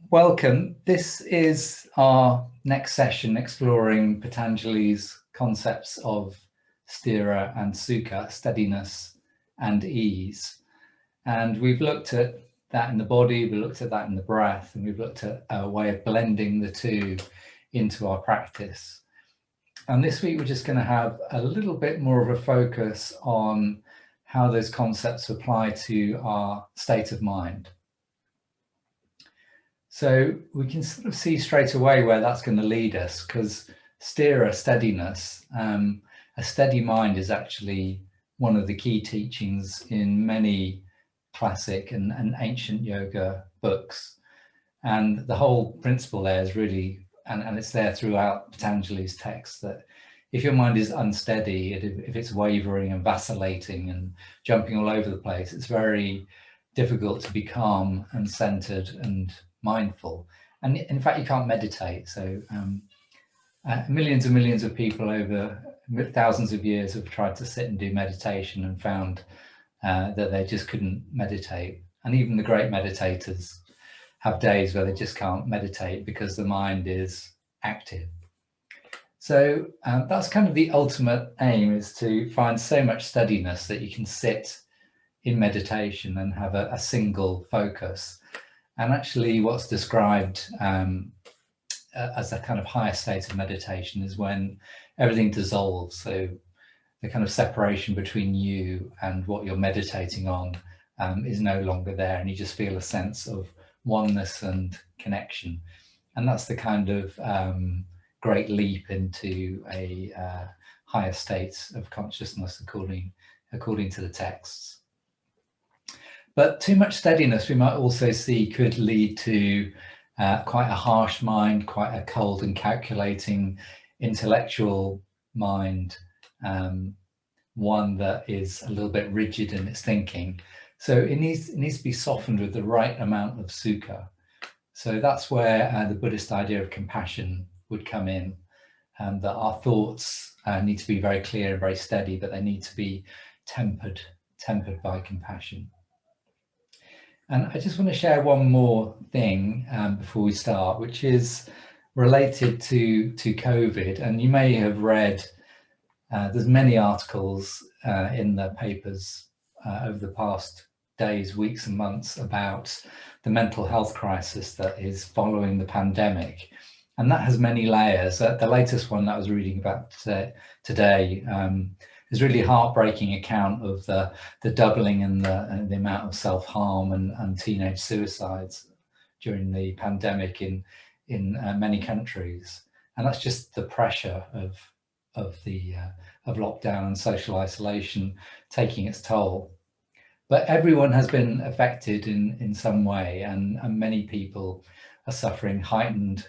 Welcome. This is our next session exploring Patanjali's concepts of Sthira and Sukha, steadiness and ease. And we've looked at that in the body, we looked at that in the breath, and we've looked at a way of blending the two into our practice. And this week, we're just going to have a little bit more of a focus on how those concepts apply to our state of mind. So we can sort of see straight away where that's going to lead us, because Sthira, steadiness, a steady mind is actually one of the key teachings in many classic and ancient yoga books. And the whole principle there is really, and it's there throughout Patanjali's text, that if your mind is unsteady, if it's wavering and vacillating and jumping all over the place, it's very difficult to be calm and centered and mindful. And in fact, you can't meditate. So millions and millions of people over thousands of years have tried to sit and do meditation and found that they just couldn't meditate. And even the great meditators have days where they just can't meditate because the mind is active. So that's kind of the ultimate aim, is to find so much steadiness that you can sit in meditation and have a single focus. And actually what's described as a kind of higher state of meditation is when everything dissolves. So the kind of separation between you and what you're meditating on is no longer there, and you just feel a sense of oneness and connection. And that's the kind of great leap into a higher state of consciousness according to the texts. But too much steadiness, we might also see, could lead to quite a harsh mind, quite a cold and calculating intellectual mind, one that is a little bit rigid in its thinking. So it needs to be softened with the right amount of sukha. So that's where the Buddhist idea of compassion would come in, that our thoughts need to be very clear and very steady, but they need to be tempered by compassion. And I just want to share one more thing before we start, which is related to COVID. And you may have read, there's many articles in the papers over the past days, weeks and months about the mental health crisis that is following the pandemic. And that has many layers. The latest one that I was reading about today is really heartbreaking account of the doubling in the amount of self-harm and teenage suicides during the pandemic in many countries. And that's just the pressure of lockdown and social isolation taking its toll. But everyone has been affected in some way, and many people are suffering heightened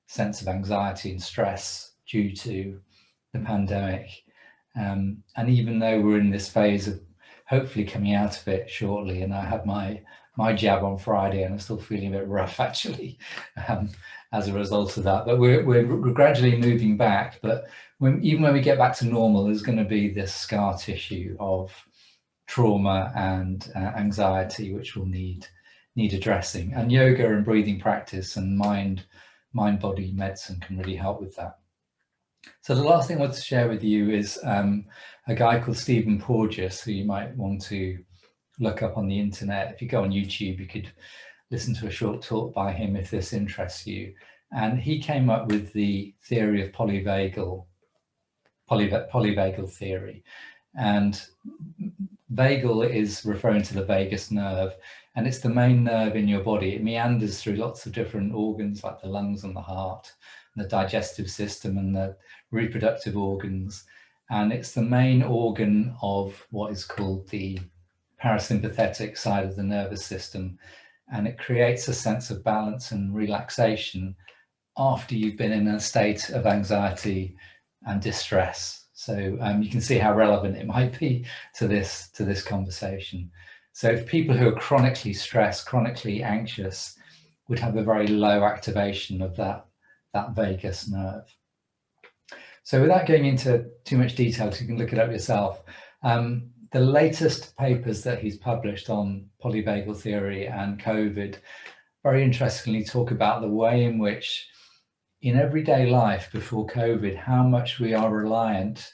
sense of anxiety and stress due to the pandemic. And even though we're in this phase of hopefully coming out of it shortly, and I had my jab on Friday and I'm still feeling a bit rough actually as a result of that, but we're gradually moving back. But even when we get back to normal, there's going to be this scar tissue of trauma and anxiety which will need addressing, and yoga and breathing practice and mind body medicine can really help with that. So the last thing I want to share with you is a guy called Stephen Porges, who you might want to look up on the internet. If you go on YouTube, you could listen to a short talk by him if this interests you. And he came up with the theory of polyvagal theory. And vagal is referring to the vagus nerve, and it's the main nerve in your body. It meanders through lots of different organs like the lungs and the heart, and the digestive system and the reproductive organs. And it's the main organ of what is called the parasympathetic side of the nervous system. And it creates a sense of balance and relaxation after you've been in a state of anxiety and distress. So you can see how relevant it might be to this conversation. So if people who are chronically stressed, chronically anxious, would have a very low activation of that vagus nerve. So without going into too much detail, because you can look it up yourself, the latest papers that he's published on polyvagal theory and COVID very interestingly talk about the way in which in everyday life before COVID, how much we are reliant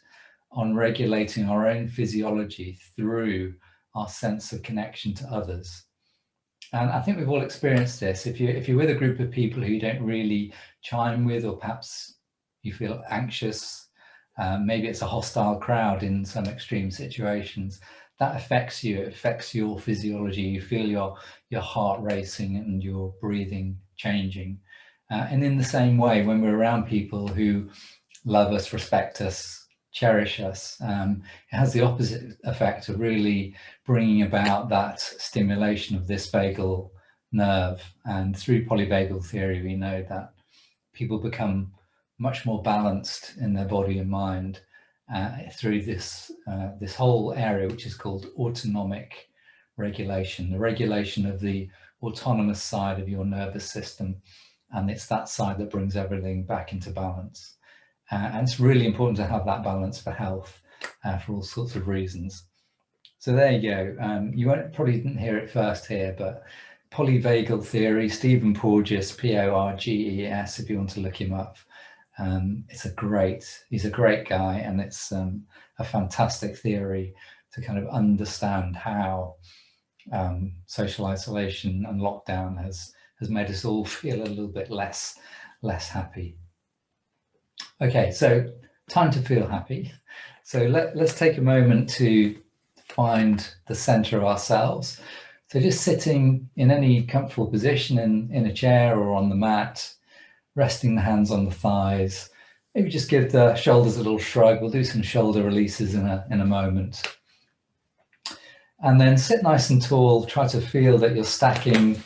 on regulating our own physiology through our sense of connection to others. And I think we've all experienced this. If you're with a group of people who you don't really chime with, or perhaps you feel anxious, maybe it's a hostile crowd in some extreme situations, that affects you. It affects your physiology. You feel your heart racing and your breathing changing. And in the same way, when we're around people who love us, respect us, cherish us, it has the opposite effect of really bringing about that stimulation of this vagal nerve. And through polyvagal theory, we know that people become much more balanced in their body and mind through this whole area, which is called autonomic regulation, the regulation of the autonomous side of your nervous system. And it's that side that brings everything back into balance. And it's really important to have that balance for health, for all sorts of reasons. So there you go. You probably didn't hear it first here, but polyvagal theory, Stephen Porges, Porges, if you want to look him up. He's a great guy, and it's a fantastic theory to kind of understand how social isolation and lockdown has made us all feel a little bit less happy. Okay, so time to feel happy. So let's take a moment to find the center of ourselves. So just sitting in any comfortable position in a chair or on the mat, resting the hands on the thighs. Maybe just give the shoulders a little shrug. We'll do some shoulder releases in a moment. And then sit nice and tall. Try to feel that you're stacking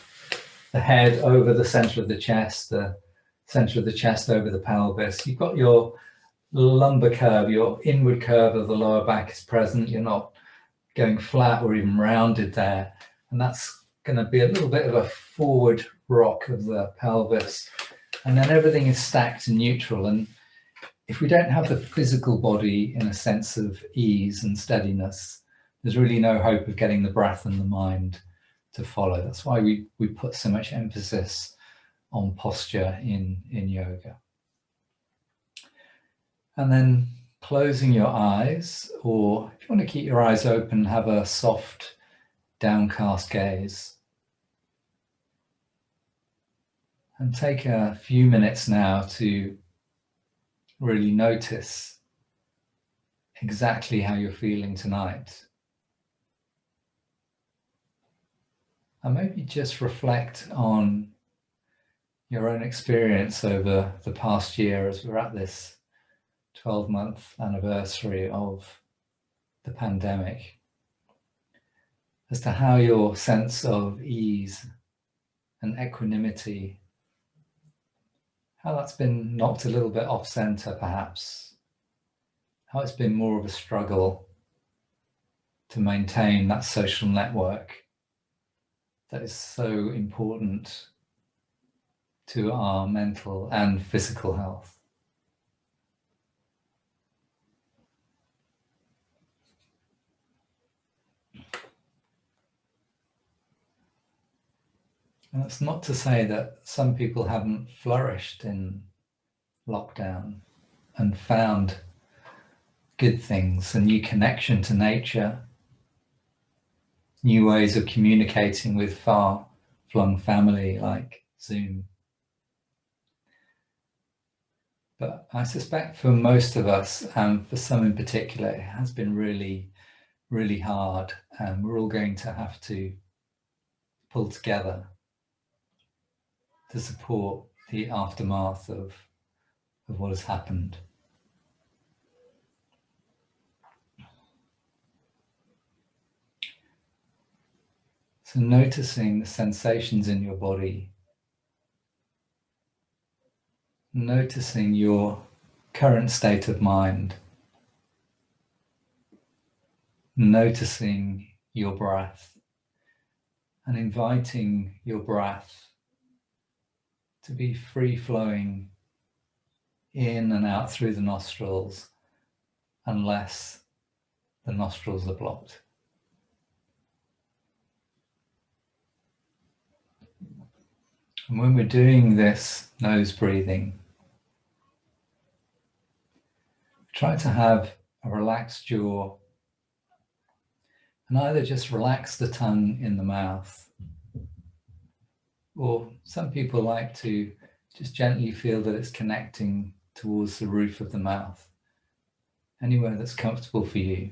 the head over the center of the chest over the pelvis. You've got your lumbar curve, your inward curve of the lower back is present. You're not going flat or even rounded there. And that's going to be a little bit of a forward rock of the pelvis. And then everything is stacked and neutral. And if we don't have the physical body in a sense of ease and steadiness, there's really no hope of getting the breath and the mind to follow. That's why we put so much emphasis on posture in yoga. And then closing your eyes, or if you want to keep your eyes open, have a soft downcast gaze. And take a few minutes now to really notice exactly how you're feeling tonight. And maybe just reflect on your own experience over the past year as we're at this 12-month anniversary of the pandemic, as to how your sense of ease and equanimity, how that's been knocked a little bit off center perhaps, how it's been more of a struggle to maintain that social network that is so important to our mental and physical health. And that's not to say that some people haven't flourished in lockdown and found good things, a new connection to nature, new ways of communicating with far-flung family like Zoom. But I suspect for most of us, and for some in particular, it has been really, really hard, and we're all going to have to pull together to support the aftermath of what has happened. So noticing the sensations in your body, noticing your current state of mind, noticing your breath, and inviting your breath to be free-flowing in and out through the nostrils, unless the nostrils are blocked. And when we're doing this nose breathing, try to have a relaxed jaw and either just relax the tongue in the mouth, or some people like to just gently feel that it's connecting towards the roof of the mouth, anywhere that's comfortable for you.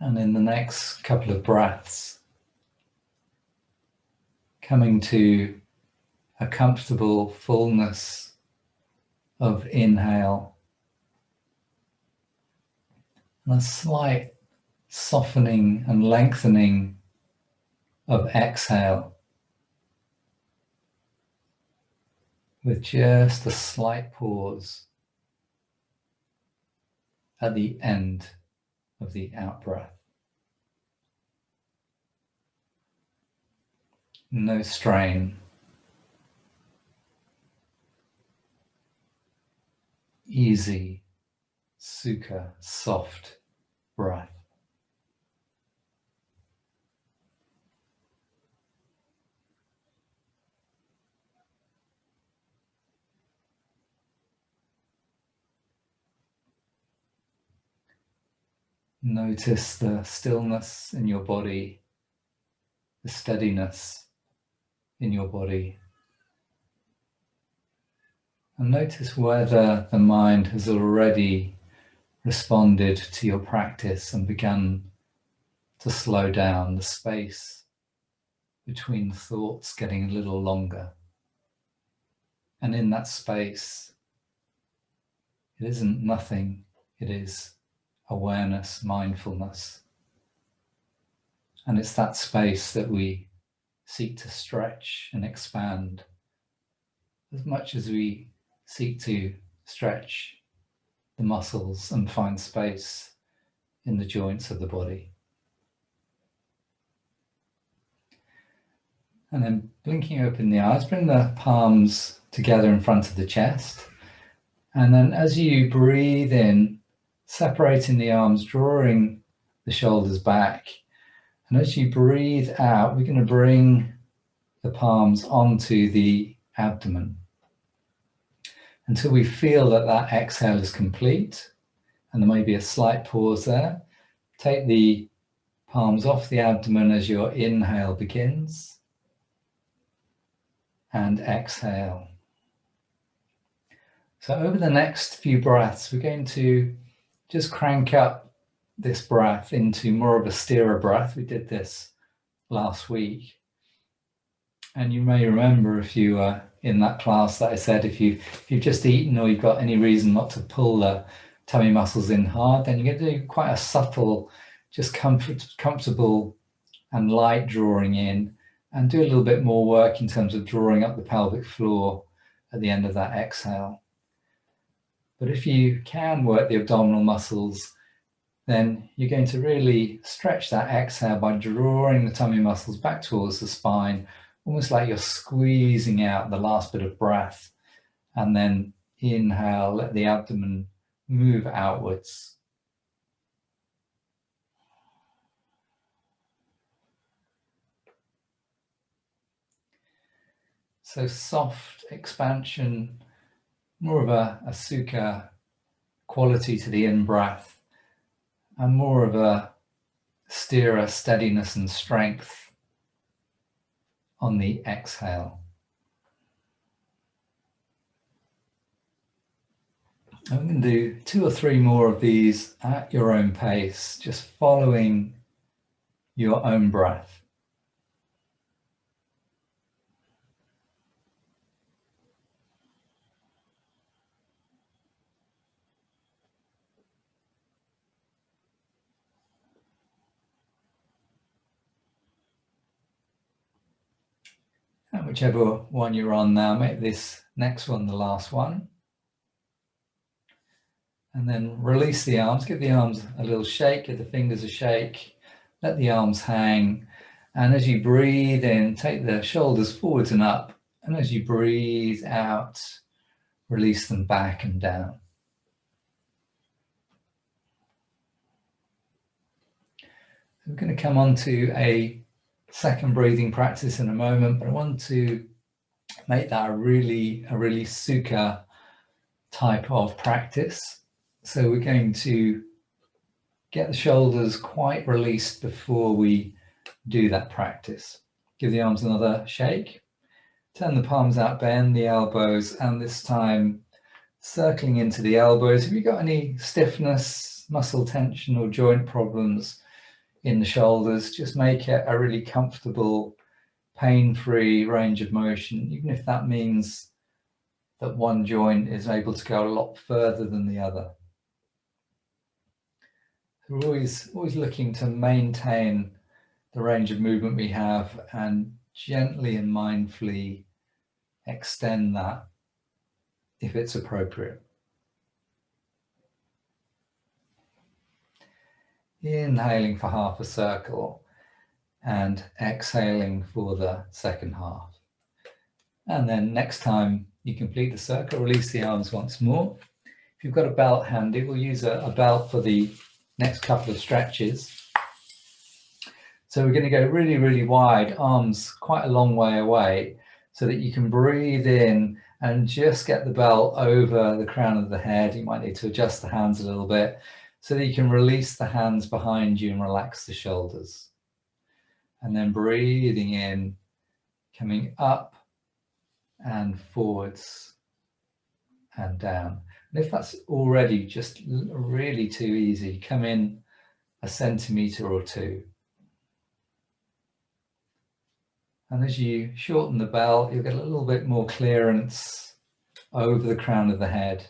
And in the next couple of breaths, coming to a comfortable fullness of inhale and a slight softening and lengthening of exhale, with just a slight pause at the end of the out-breath. No strain. Easy, sukha, soft breath. Notice the stillness in your body, the steadiness in your body. And notice whether the mind has already responded to your practice and begun to slow down, the space between thoughts getting a little longer. And in that space, it isn't nothing, it is awareness, mindfulness. And it's that space that we seek to stretch and expand as much as we seek to stretch the muscles and find space in the joints of the body. And then blinking open the eyes, bring the palms together in front of the chest. And then as you breathe in, separating the arms, drawing the shoulders back. And as you breathe out, we're going to bring the palms onto the abdomen until we feel that that exhale is complete. And there may be a slight pause there. Take the palms off the abdomen as your inhale begins. And exhale. So over the next few breaths, we're going to just crank up this breath into more of a Sthira breath. We did this last week. And you may remember, if you were in that class, that I said if you've just eaten or you've got any reason not to pull the tummy muscles in hard, then you're going to do quite a subtle, just comfortable and light drawing in, and do a little bit more work in terms of drawing up the pelvic floor at the end of that exhale. But if you can work the abdominal muscles, then you're going to really stretch that exhale by drawing the tummy muscles back towards the spine, almost like you're squeezing out the last bit of breath. And then inhale, let the abdomen move outwards. So soft expansion, more of a sukha quality to the in-breath, and more of a sthira, steadiness and strength on the exhale. I'm going to do 2 or 3 more of these at your own pace, just following your own breath. And whichever one you're on now, make this next one the last one. And then release the arms, give the arms a little shake, give the fingers a shake, let the arms hang. And as you breathe in, take the shoulders forwards and up And as you breathe out, release them back and down. We're going to come on to a second breathing practice in a moment, but I want to make that a really Sukha type of practice. So we're going to get the shoulders quite released before we do that practice. Give the arms another shake. Turn the palms out, bend the elbows, and this time circling into the elbows. If you've got any stiffness, muscle tension, or joint problems in the shoulders, just make it a really comfortable, pain-free range of motion, even if that means that one joint is able to go a lot further than the other. We're always looking to maintain the range of movement we have and gently and mindfully extend that if it's appropriate. Inhaling for half a circle and exhaling for the second half. And then next time you complete the circle, release the arms once more. If you've got a belt handy, we'll use a belt for the next couple of stretches. So we're going to go really wide, arms quite a long way away, so that you can breathe in and just get the belt over the crown of the head. You might need to adjust the hands a little bit so that you can release the hands behind you and relax the shoulders. And then breathing in, coming up and forwards and down. And if that's already just really too easy, come in a centimetre or two. And as you shorten the belt, you'll get a little bit more clearance over the crown of the head.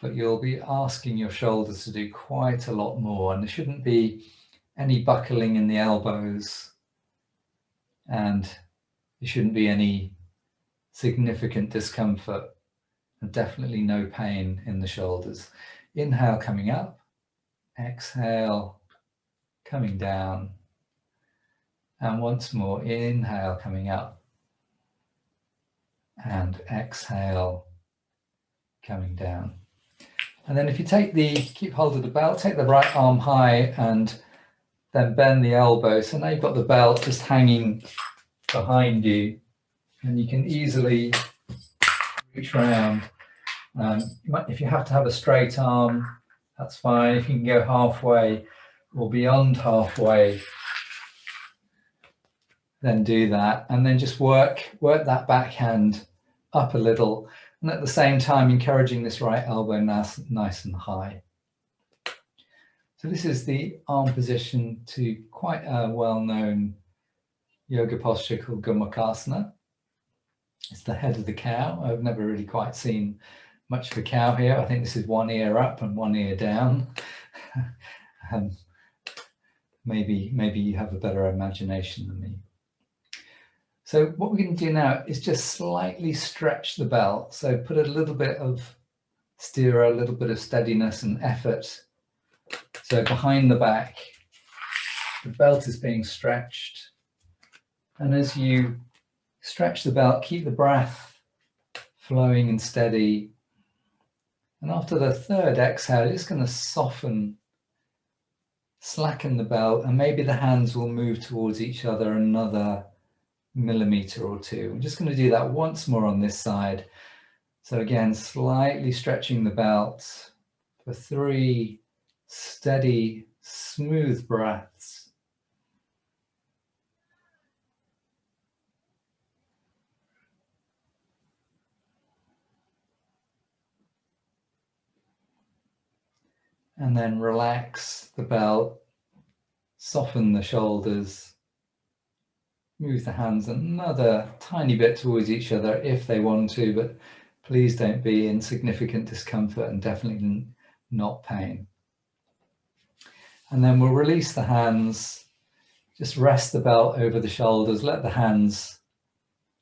But you'll be asking your shoulders to do quite a lot more, and there shouldn't be any buckling in the elbows, and there shouldn't be any significant discomfort, and definitely no pain in the shoulders. Inhale, coming up. Exhale, coming down. And once more, inhale, coming up. And exhale, coming down. And then if you keep hold of the belt, take the right arm high and then bend the elbow. So now you've got the belt just hanging behind you, and you can easily reach around. If you have to have a straight arm, that's fine. If you can go halfway or beyond halfway, then do that. And then just work that backhand up a little. And at the same time, encouraging this right elbow nice and high. So this is the arm position to quite a well-known yoga posture called Gomukhasana. It's the head of the cow. I've never really quite seen much of a cow here. I think this is one ear up and one ear down. Maybe you have a better imagination than me. So what we're going to do now is just slightly stretch the belt. So put a little bit of sthira, a little bit of steadiness and effort. So behind the back, the belt is being stretched. And as you stretch the belt, keep the breath flowing and steady. And after the third exhale, you're just going to soften, slacken the belt, and maybe the hands will move towards each other another millimetre or two. I'm just going to do that once more on this side. So again, slightly stretching the belt for 3 steady, smooth breaths. And then relax the belt, soften the shoulders, move the hands another tiny bit towards each other if they want to, but please don't be in significant discomfort and definitely not pain. And then we'll release the hands, just rest the belt over the shoulders, let the hands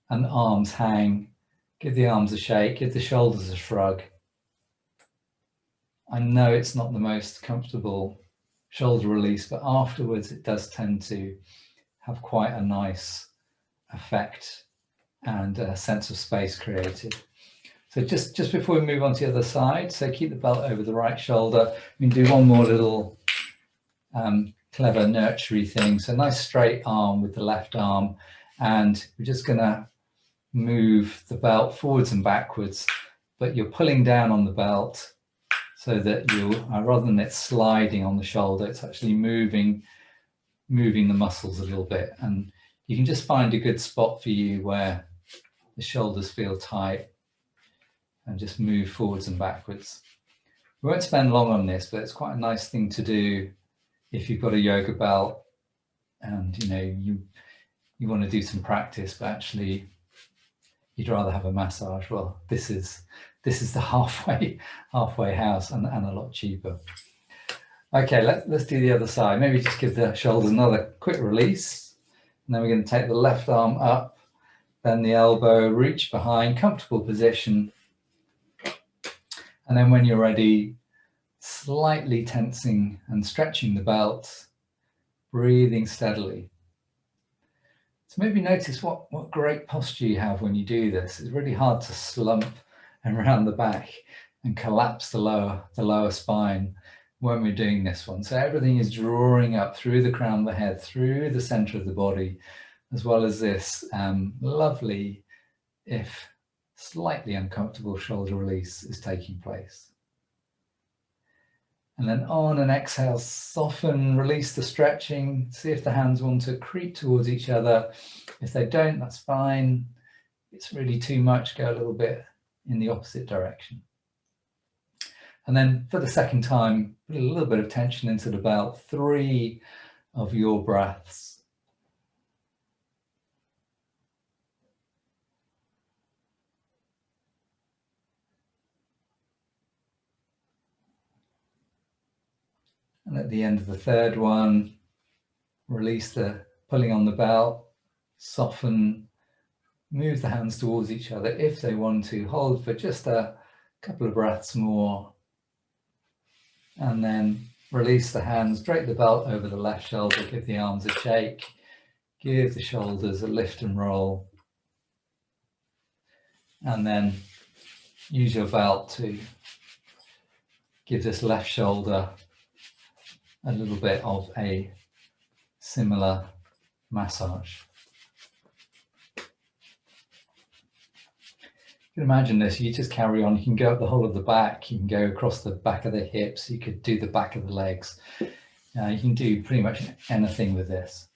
and arms hang, give the arms a shake, give the shoulders a shrug. I know it's not the most comfortable shoulder release, but afterwards it does tend to have quite a nice effect and a sense of space created. So just before we move on to the other side, so keep the belt over the right shoulder. We can do one more little clever nurtury thing. So nice straight arm with the left arm, and we're just going to move the belt forwards and backwards, but you're pulling down on the belt so that you, rather than it sliding on the shoulder, it's actually moving the muscles a little bit. And you can just find a good spot for you where the shoulders feel tight, and just move forwards and backwards. We won't spend long on this, but it's quite a nice thing to do if you've got a yoga belt and you want to do some practice, but actually you'd rather have a massage. Well, this is the halfway house and a lot cheaper. Okay, let's do the other side. Maybe just give the shoulders another quick release, and then we're going to take the left arm up, bend the elbow, reach behind, comfortable position. And then when you're ready, slightly tensing and stretching the belt, breathing steadily. So maybe notice what great posture you have when you do this. It's really hard to slump and round the back and collapse the lower spine when we're doing this one. So everything is drawing up through the crown of the head, through the center of the body, as well as this lovely, if slightly uncomfortable, shoulder release is taking place. And then on an exhale, soften, release the stretching. See if the hands want to creep towards each other. If they don't, that's fine. If it's really too much, go a little bit in the opposite direction. And then for the second time, put a little bit of tension into the belt. 3 of your breaths. And at the end of the third one, release the pulling on the belt, soften, move the hands towards each other if they want to, hold for just a couple of breaths more, and then release the hands, drape the belt over the left shoulder, give the arms a shake, give the shoulders a lift and roll, and then use your belt to give this left shoulder a little bit of a similar massage. You can imagine this, you just carry on, you can go up the whole of the back, you can go across the back of the hips, you could do the back of the legs. You can do pretty much anything with this.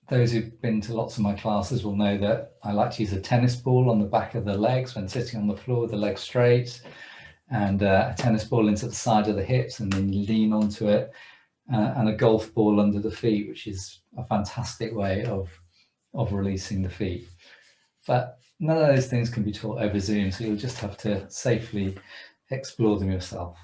Those who've been to lots of my classes will know that I like to use a tennis ball on the back of the legs when sitting on the floor with the legs straight, and a tennis ball into the side of the hips, and then you lean onto it, and a golf ball under the feet, which is a fantastic way of releasing the feet. But none of those things can be taught over Zoom, so you'll just have to safely explore them yourself.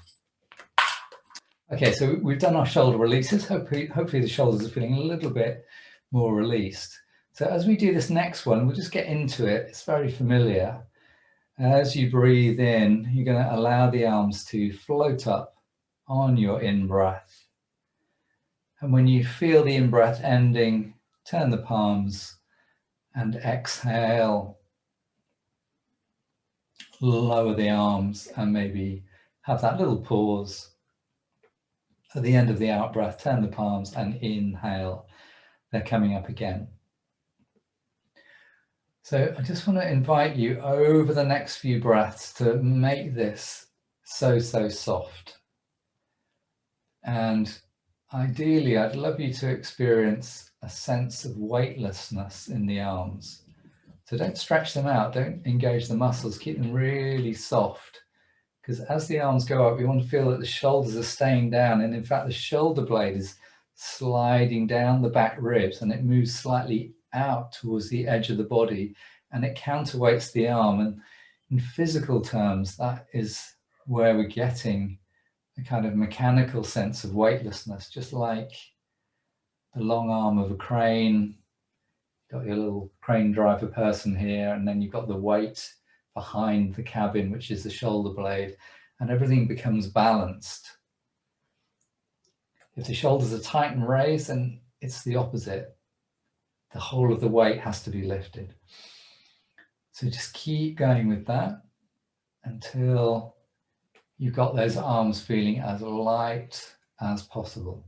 Okay, so we've done our shoulder releases. Hopefully the shoulders are feeling a little bit more released. So as we do this next one, we'll just get into it. It's very familiar. As you breathe in, you're going to allow the arms to float up on your in-breath. And when you feel the in-breath ending, turn the palms and exhale. Lower the arms and maybe have that little pause. At the end of the out-breath, turn the palms and inhale. They're coming up again. So I just want to invite you over the next few breaths to make this so soft. And ideally, I'd love you to experience a sense of weightlessness in the arms. So don't stretch them out, don't engage the muscles, keep them really soft. Because as the arms go up, we want to feel that the shoulders are staying down. And in fact, the shoulder blade is sliding down the back ribs and it moves slightly out towards the edge of the body, and it counterweights the arm. And in physical terms, that is where we're getting a kind of mechanical sense of weightlessness, just like the long arm of a crane. Got your little crane driver person here, and then you've got the weight behind the cabin, which is the shoulder blade, and everything becomes balanced. If the shoulders are tight and raised, then it's the opposite. the whole of the weight has to be lifted. So just keep going with that until you've got those arms feeling as light as possible.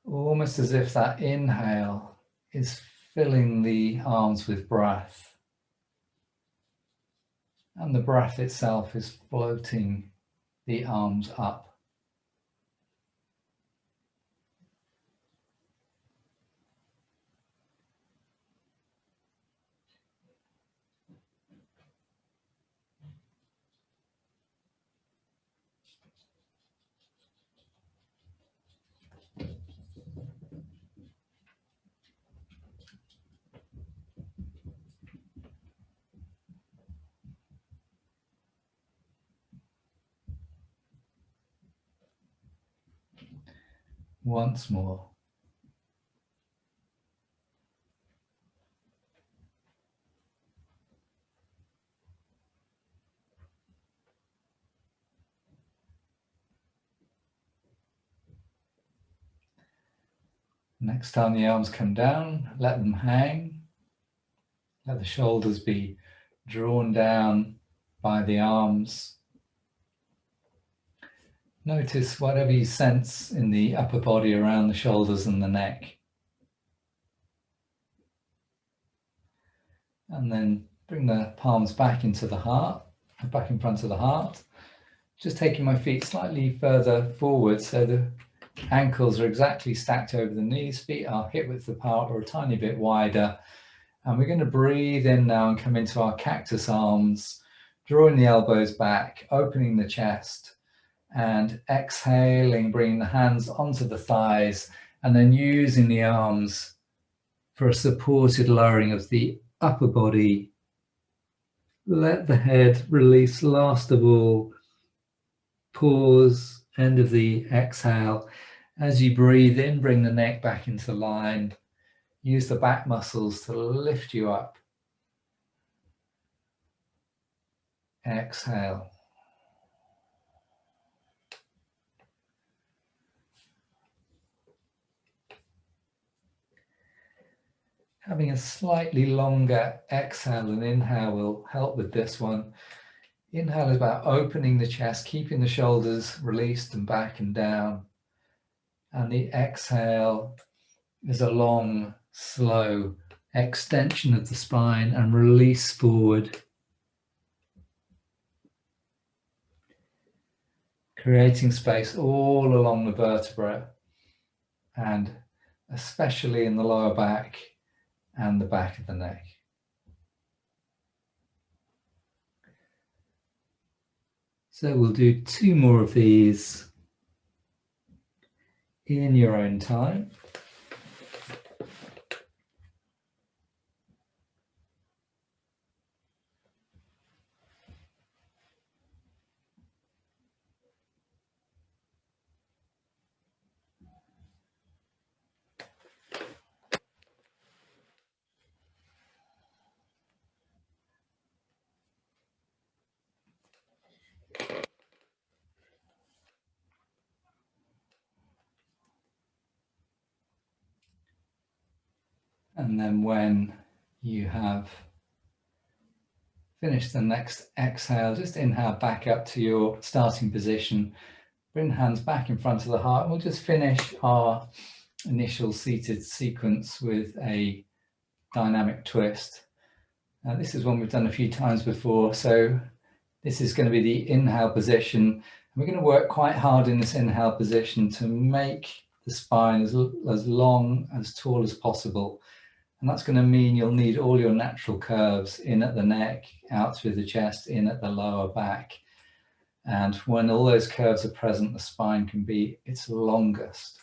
Almost as if that inhale is filling the arms with breath, and the breath itself is floating the arms up. Once more. Next time the arms come down, let them hang. Let the shoulders be drawn down by the arms. Notice whatever you sense in the upper body around the shoulders and the neck. And then bring the palms back into the heart, back in front of the heart. Just taking my feet slightly further forward so the ankles are exactly stacked over the knees, feet are hip width apart or a tiny bit wider. And we're going to breathe in now and come into our cactus arms, drawing the elbows back, opening the chest, and exhaling, bringing the hands onto the thighs, and then using the arms for a supported lowering of the upper body. Let the head release last of all. Pause, end of the exhale. As you breathe in, bring the neck back into line. Use the back muscles to lift you up. Exhale. Having a slightly longer exhale than inhale will help with this one. Inhale is about opening the chest, keeping the shoulders released and back and down. And the exhale is a long, slow extension of the spine and release forward. Creating space all along the vertebrae and especially in the lower back and the back of the neck. So we'll do 2 more of these in your own time. And then when you have finished the next exhale, just inhale back up to your starting position. Bring the hands back in front of the heart. And we'll just finish our initial seated sequence with a dynamic twist. This is one we've done a few times before. So this is going to be the inhale position. We're going to work quite hard in this inhale position to make the spine as long, as tall as possible. And that's going to mean you'll need all your natural curves in at the neck, out through the chest, in at the lower back. And when all those curves are present, the spine can be its longest.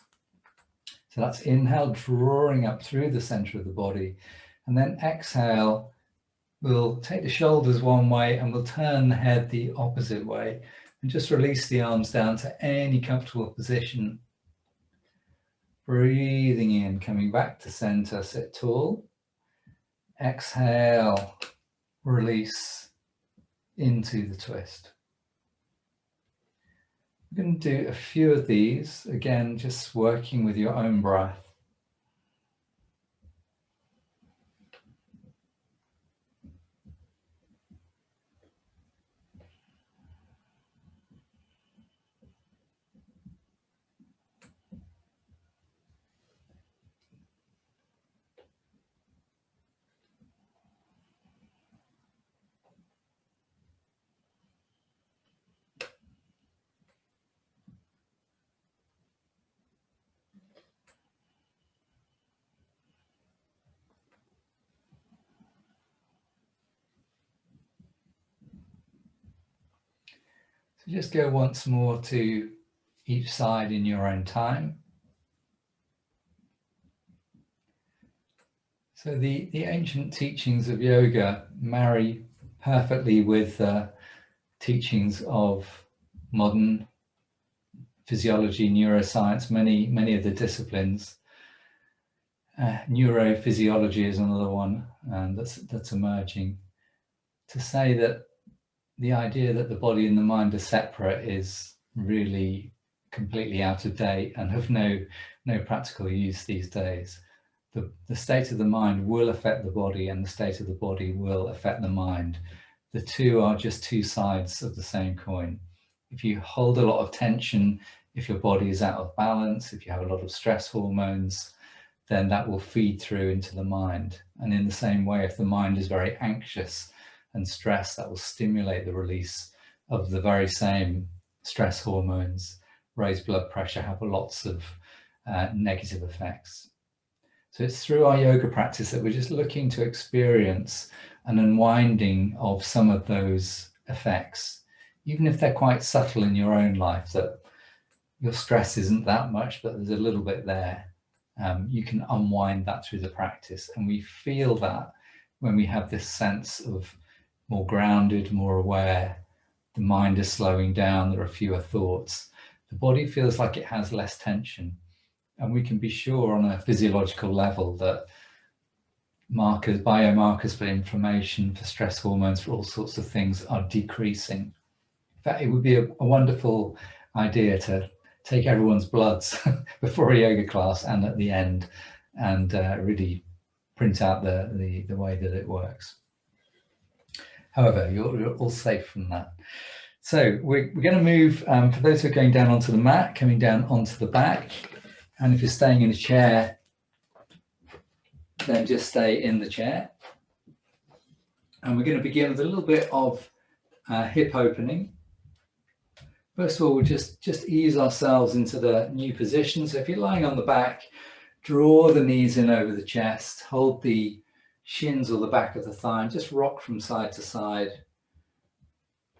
So that's inhale, drawing up through the center of the body. And then exhale, we'll take the shoulders one way and we'll turn the head the opposite way. And just release the arms down to any comfortable position. Breathing in, coming back to center, sit tall. Exhale, release into the twist. We're going to do a few of these, again, just working with your own breath. So just go once more to each side in your own time. So the ancient teachings of yoga marry perfectly with teachings of modern physiology, neuroscience, many of the disciplines. Neurophysiology is another one that's emerging. To say that the idea that the body and the mind are separate is really completely out of date and of no practical use these days. The state of the mind will affect the body, and the state of the body will affect the mind. The two are just two sides of the same coin. If you hold a lot of tension, if your body is out of balance, if you have a lot of stress hormones, then that will feed through into the mind. And in the same way, if the mind is very anxious and stressed, that will stimulate the release of the very same stress hormones. Raised blood pressure, have lots of negative effects. So it's through our yoga practice that we're just looking to experience an unwinding of some of those effects, even if they're quite subtle in your own life, that your stress isn't that much, but there's a little bit there. You can unwind that through the practice. And we feel that when we have this sense of more grounded, more aware, the mind is slowing down, there are fewer thoughts, the body feels like it has less tension. And we can be sure on a physiological level that markers, biomarkers for inflammation, for stress hormones, for all sorts of things are decreasing. In fact, it would be a wonderful idea to take everyone's bloods before a yoga class and at the end, and really print out the way that it works. However, you're all safe from that. So we're going to move, for those who are going down onto the mat, coming down onto the back. And if you're staying in a chair, then just stay in the chair. And we're going to begin with a little bit of hip opening. First of all, we'll just ease ourselves into the new position. So if you're lying on the back, draw the knees in over the chest, hold the shins or the back of the thigh, and just rock from side to side.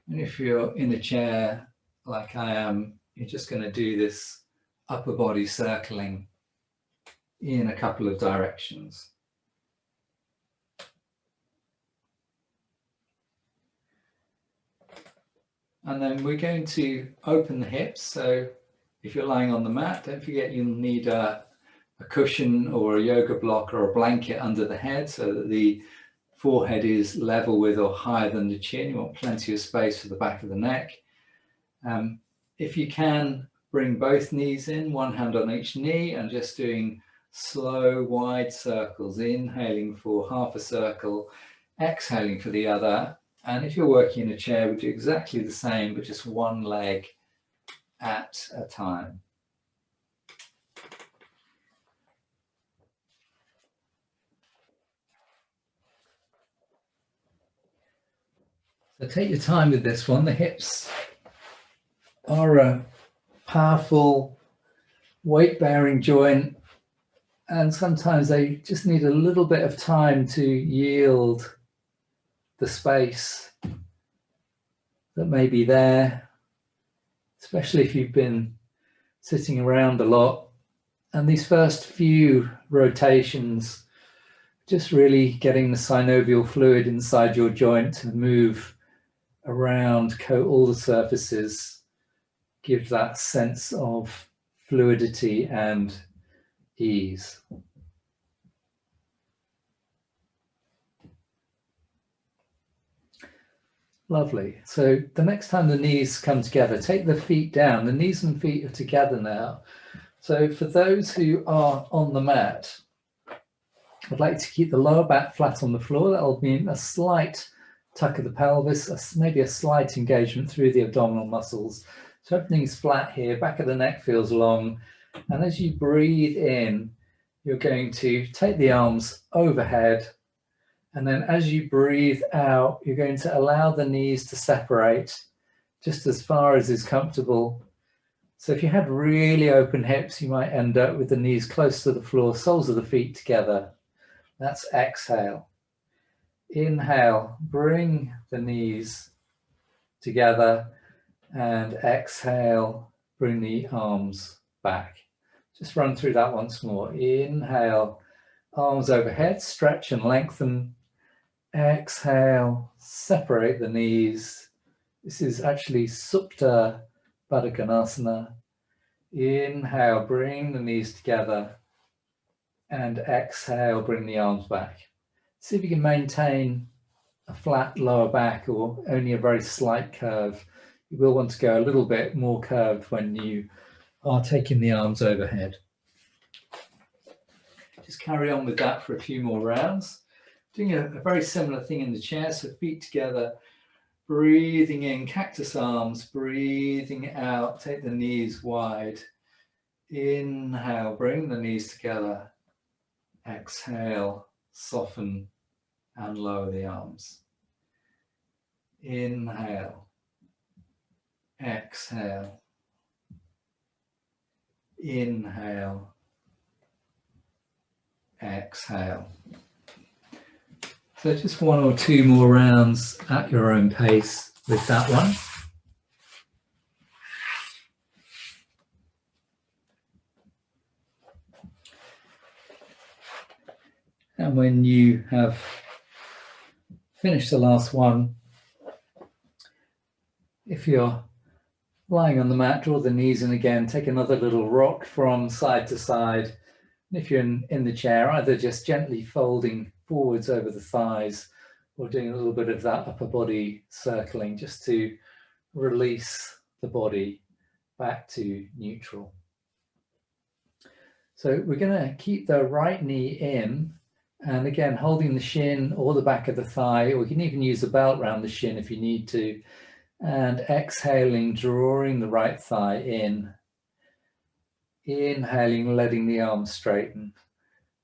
And if you're in a chair like I am, you're just going to do this upper body circling in a couple of directions. And then we're going to open the hips. So if you're lying on the mat, don't forget you'll need a cushion or a yoga block or a blanket under the head so that the forehead is level with or higher than the chin. You want plenty of space for the back of the neck. If you can, bring both knees in, one hand on each knee, and just doing slow, wide circles, inhaling for half a circle, exhaling for the other. And if you're working in a chair, we do exactly the same, but just one leg at a time. So take your time with this one. The hips are a powerful weight-bearing joint, and sometimes they just need a little bit of time to yield the space that may be there, especially if you've been sitting around a lot. And these first few rotations, just really getting the synovial fluid inside your joint to move around, coat all the surfaces, give that sense of fluidity and ease. Lovely. So the next time the knees come together, take the feet down. The knees and feet are together now. So for those who are on the mat, I'd like to keep the lower back flat on the floor. That'll mean a slight tuck of the pelvis, maybe a slight engagement through the abdominal muscles. So everything's flat here, back of the neck feels long. And as you breathe in, you're going to take the arms overhead. And then as you breathe out, you're going to allow the knees to separate just as far as is comfortable. So if you had really open hips, you might end up with the knees close to the floor, soles of the feet together. That's exhale. Inhale, bring the knees together, and exhale, bring the arms back. Just run through that once more. Inhale, arms overhead, stretch and lengthen. Exhale, separate the knees. This is actually Supta Baddha Konasana. Inhale, bring the knees together, and exhale, bring the arms back. See if you can maintain a flat lower back or only a very slight curve. You will want to go a little bit more curved when you are taking the arms overhead. Just carry on with that for a few more rounds. Doing a very similar thing in the chair, so feet together, breathing in, cactus arms, breathing out, take the knees wide. Inhale, bring the knees together. Exhale, soften and lower the arms. Inhale, exhale, inhale, exhale. So just one or two more rounds at your own pace with that one. And when you have finished the last one, if you're lying on the mat, draw the knees in again, take another little rock from side to side. And if you're in the chair, either just gently folding forwards over the thighs or doing a little bit of that upper body circling just to release the body back to neutral. So we're going to keep the right knee in, and again holding the shin or the back of the thigh, or you can even use a belt around the shin if you need to, and exhaling, drawing the right thigh in. Inhaling, letting the arms straighten.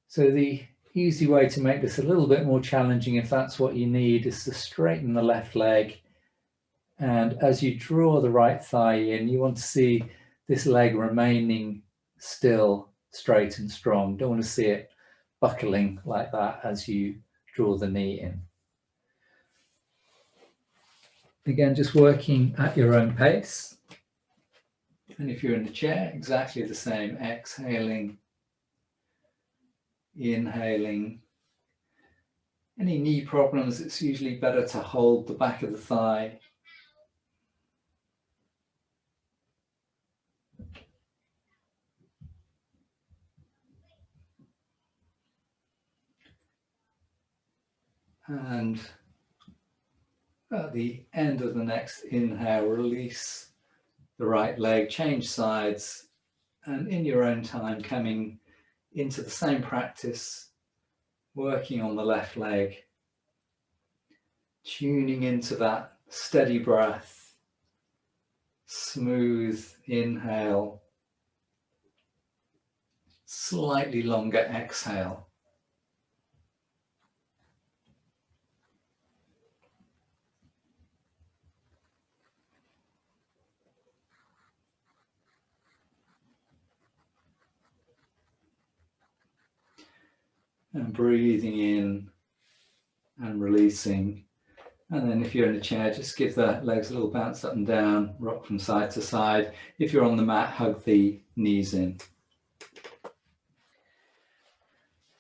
So the easy way to make this a little bit more challenging, if that's what you need, is to straighten the left leg. And as you draw the right thigh in, you want to see this leg remaining still, straight and strong. Don't want to see it buckling like that as you draw the knee in. Again, just working at your own pace. And if you're in the chair, exactly the same. Exhaling, inhaling. Any knee problems, it's usually better to hold the back of the thigh. And at the end of the next inhale, release the right leg, change sides, and in your own time coming into the same practice, working on the left leg, tuning into that steady breath, smooth inhale, slightly longer exhale. And breathing in and releasing. And then if you're in a chair, just give the legs a little bounce up and down, rock from side to side. If you're on the mat, hug the knees in.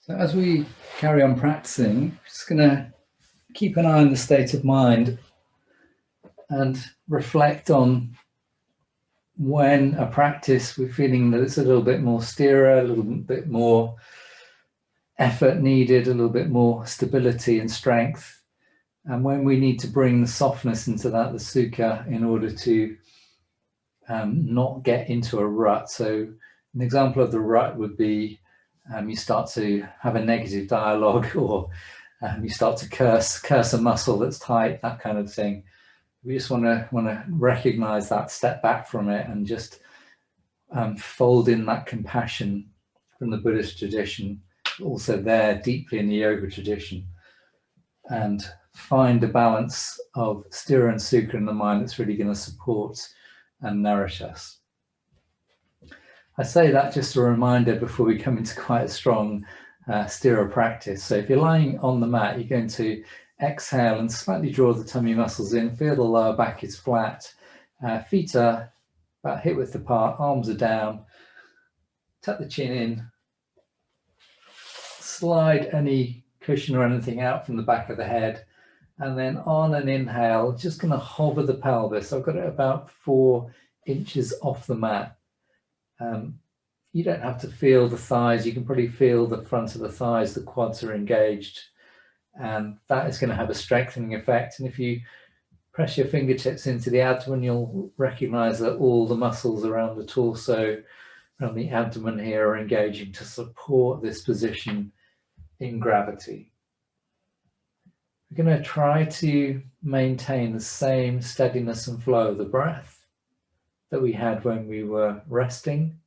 So as we carry on practicing, just going to keep an eye on the state of mind and reflect on when a practice we're feeling that it's a little bit more sthira, a little bit more effort needed, a little bit more stability and strength. And when we need to bring the softness into that, the sukha, in order to not get into a rut. So an example of the rut would be you start to have a negative dialogue, or you start to curse a muscle that's tight, that kind of thing. We just want to recognize that, step back from it, and just fold in that compassion from the Buddhist tradition, also there deeply in the yoga tradition, and find a balance of Sthira and Sukha in the mind that's really going to support and nourish us. I say that just a reminder before we come into quite a strong Sthira practice. So if you're lying on the mat, you're going to exhale and slightly draw the tummy muscles in, feel the lower back is flat, feet are about hip width apart, arms are down, tuck the chin in, slide any cushion or anything out from the back of the head, and then on an inhale, just going to hover the pelvis. I've got it about 4 inches off the mat. You don't have to feel the thighs. You can probably feel the front of the thighs, the quads are engaged, and that is going to have a strengthening effect. And if you press your fingertips into the abdomen, you'll recognize that all the muscles around the torso, around the abdomen here, are engaging to support this position in gravity. We're going to try to maintain the same steadiness and flow of the breath that we had when we were resting.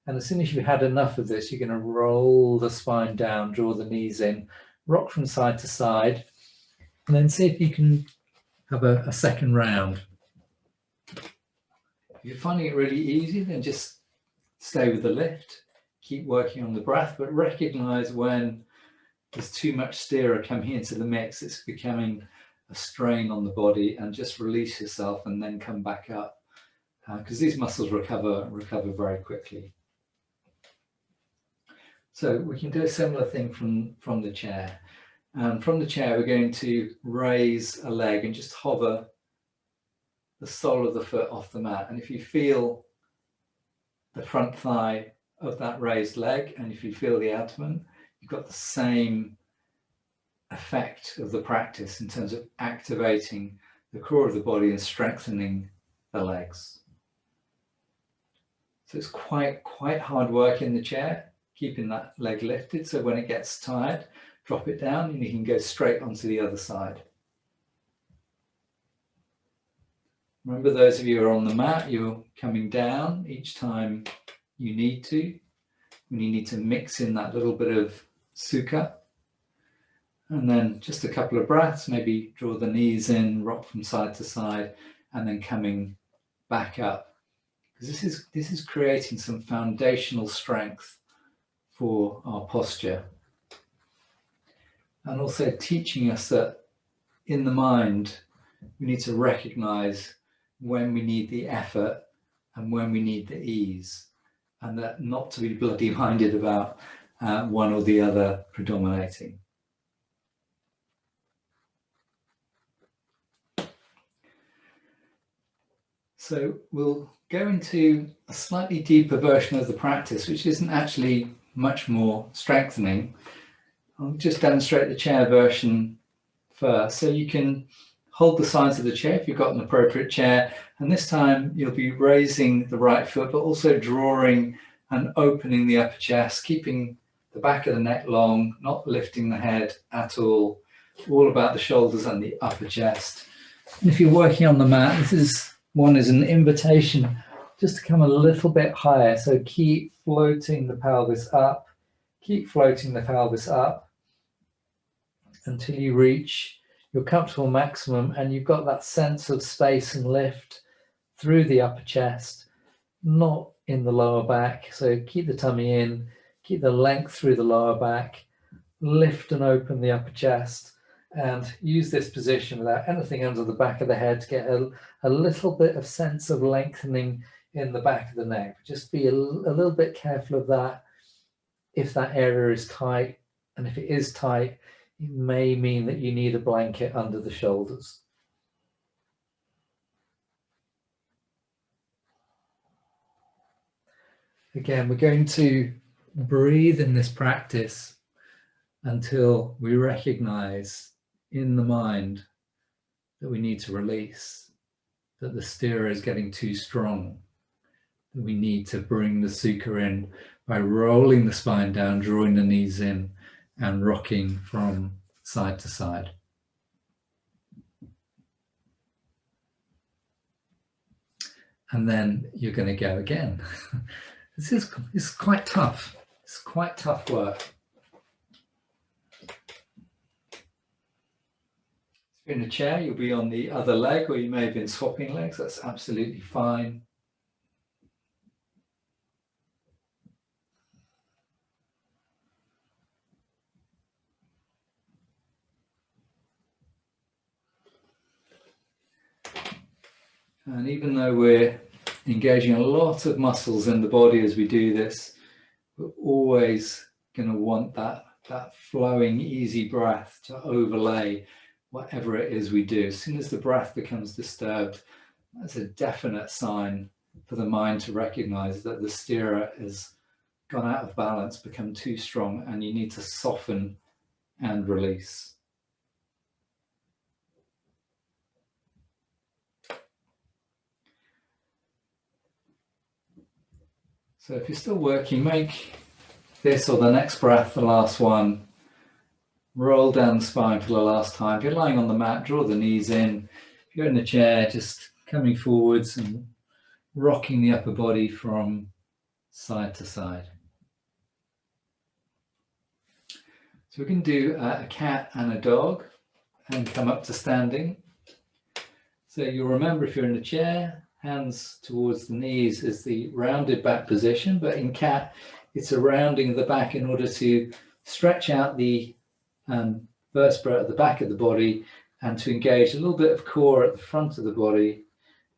And as soon as you've had enough of this, you're going to roll the spine down, draw the knees in, rock from side to side, and then see if you can have a second round. If you're finding it really easy, then just stay with the lift, keep working on the breath, but recognize when there's too much Sthira coming into the mix, it's becoming a strain on the body, and just release yourself and then come back up, because these muscles recover very quickly. So we can do a similar thing from the chair. And from the chair, we're going to raise a leg and just hover the sole of the foot off the mat. And if you feel the front thigh of that raised leg, and if you feel the abdomen, you've got the same effect of the practice in terms of activating the core of the body and strengthening the legs. So it's quite hard work in the chair, keeping that leg lifted, so when it gets tired, drop it down and you can go straight onto the other side. Remember, those of you who are on the mat, you're coming down each time you need to, when you need to mix in that little bit of sukha. And then just a couple of breaths, maybe draw the knees in, rock from side to side, and then coming back up. Because this is creating some foundational strength for our posture. And also teaching us that in the mind, we need to recognize when we need the effort and when we need the ease, and that not to be bloody minded about one or the other predominating. So we'll go into a slightly deeper version of the practice, which isn't actually much more strengthening. I'll just demonstrate the chair version first. So you can hold the sides of the chair if you've got an appropriate chair, and this time you'll be raising the right foot, but also drawing and opening the upper chest, keeping the back of the neck long, not lifting the head at all about the shoulders and the upper chest. And if you're working on the mat, this is an invitation just to come a little bit higher. So keep floating the pelvis up, keep floating the pelvis up until you reach your comfortable maximum, and you've got that sense of space and lift through the upper chest, not in the lower back. So keep the tummy in, keep the length through the lower back, lift and open the upper chest, and use this position without anything under the back of the head to get a little bit of sense of lengthening in the back of the neck. Just be a little bit careful of that if that area is tight, and if it is tight, it may mean that you need a blanket under the shoulders. Again, we're going to breathe in this practice until we recognize in the mind that we need to release, that the sthira is getting too strong, that we need to bring the sukha in by rolling the spine down, drawing the knees in, and rocking from side to side. And then you're going to go again. This is quite tough. It's quite tough work. If you're in a chair, you'll be on the other leg, or you may have been swapping legs. That's absolutely fine. And even though we're engaging a lot of muscles in the body as we do this, we're always going to want that flowing, easy breath to overlay whatever it is we do. As soon as the breath becomes disturbed, that's a definite sign for the mind to recognize that the sthira has gone out of balance, become too strong, and you need to soften and release. So if you're still working, make this or the next breath the last one. Roll down the spine for the last time. If you're lying on the mat, draw the knees in. If you're in the chair, just coming forwards and rocking the upper body from side to side. So we can do a cat and a dog and come up to standing. So you'll remember, if you're in the chair, hands towards the knees is the rounded back position, but in cat, it's a rounding of the back in order to stretch out the vertebra at the back of the body and to engage a little bit of core at the front of the body.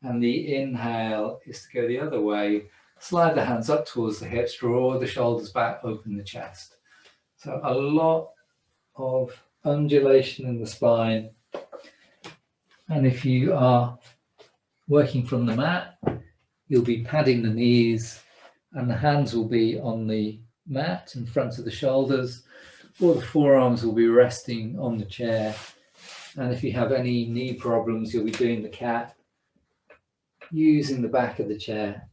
And the inhale is to go the other way, slide the hands up towards the hips, draw the shoulders back, open the chest. So a lot of undulation in the spine. And if you are working from the mat, you'll be padding the knees and the hands will be on the mat in front of the shoulders, or the forearms will be resting on the chair. And if you have any knee problems, you'll be doing the cat using the back of the chair.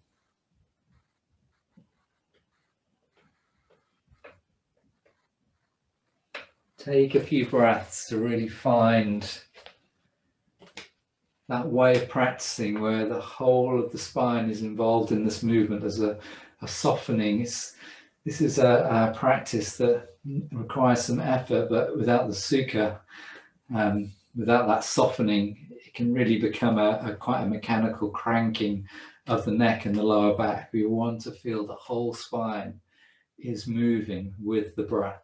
Take a few breaths to really find that way of practicing where the whole of the spine is involved in this movement as a softening. This is a practice that requires some effort, but without the sukha, without that softening, it can really become quite a mechanical cranking of the neck and the lower back. We want to feel the whole spine is moving with the breath.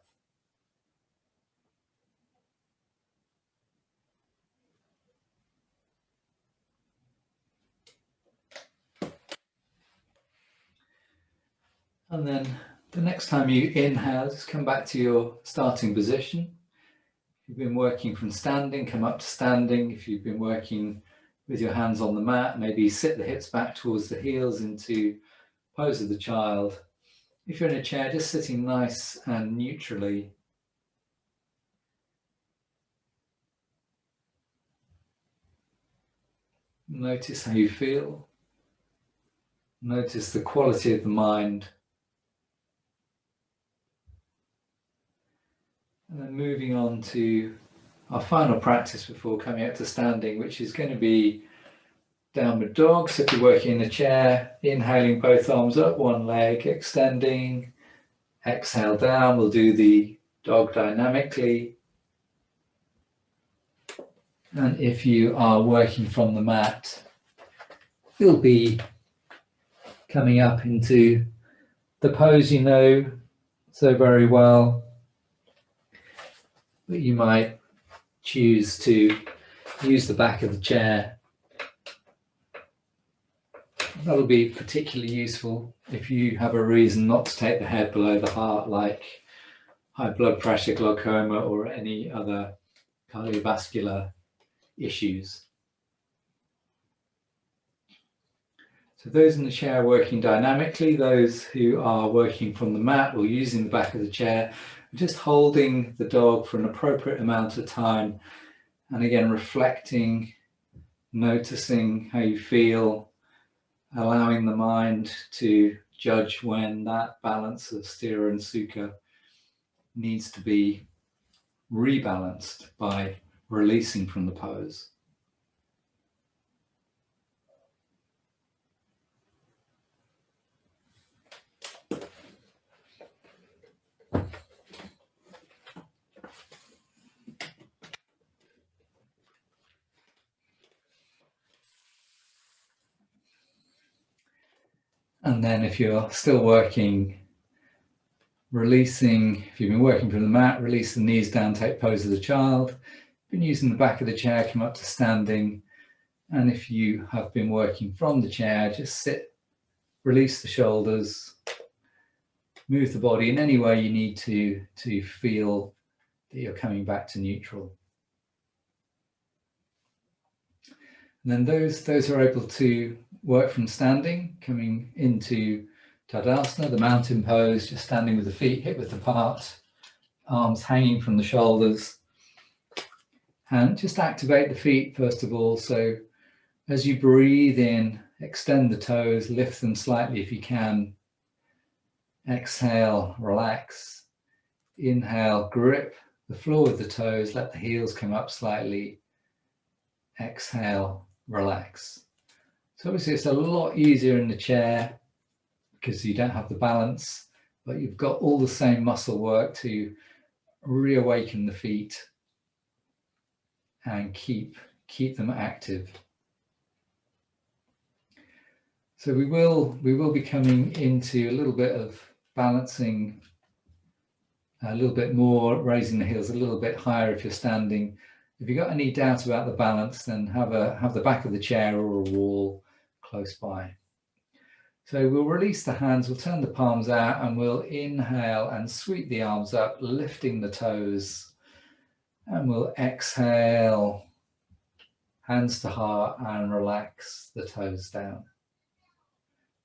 And then the next time you inhale, just come back to your starting position. If you've been working from standing, come up to standing. If you've been working with your hands on the mat, maybe sit the hips back towards the heels into pose of the child. If you're in a chair, just sitting nice and neutrally. Notice how you feel. Notice the quality of the mind. And then moving on to our final practice before coming up to standing, which is going to be downward dog. So if you're working in a chair, inhaling both arms up, one leg, extending, exhale down. We'll do the dog dynamically. And if you are working from the mat, you'll be coming up into the pose you know so very well. But you might choose to use the back of the chair. That'll be particularly useful if you have a reason not to take the head below the heart, like high blood pressure, glaucoma, or any other cardiovascular issues. So those in the chair are working dynamically. Those who are working from the mat or using the back of the chair, just holding the dog for an appropriate amount of time And again, reflecting, noticing how you feel, allowing the mind to judge when that balance of Sthira and Sukha needs to be rebalanced by releasing from the pose. And then if you're still working, releasing, if you've been working from the mat, release the knees down, take pose of the child. Been using the back of the chair, come up to standing. And if you have been working from the chair, just sit, release the shoulders, move the body in any way you need to feel that you're coming back to neutral. And then those who are able to work from standing, coming into Tadasana, the mountain pose, just standing with the feet hip width apart, arms hanging from the shoulders. And just activate the feet first of all. So as you breathe in, extend the toes, lift them slightly if you can. Exhale, relax. Inhale, grip the floor with the toes, let the heels come up slightly. Exhale, relax. So obviously it's a lot easier in the chair because you don't have the balance, but you've got all the same muscle work to reawaken the feet and keep them active. So we will be coming into a little bit of balancing, a little bit more, raising the heels a little bit higher if you're standing. If you've got any doubt about the balance, then have the back of the chair or a wall close by. So we'll release the hands, we'll turn the palms out and we'll inhale and sweep the arms up, lifting the toes. And we'll exhale, hands to heart, and relax the toes down.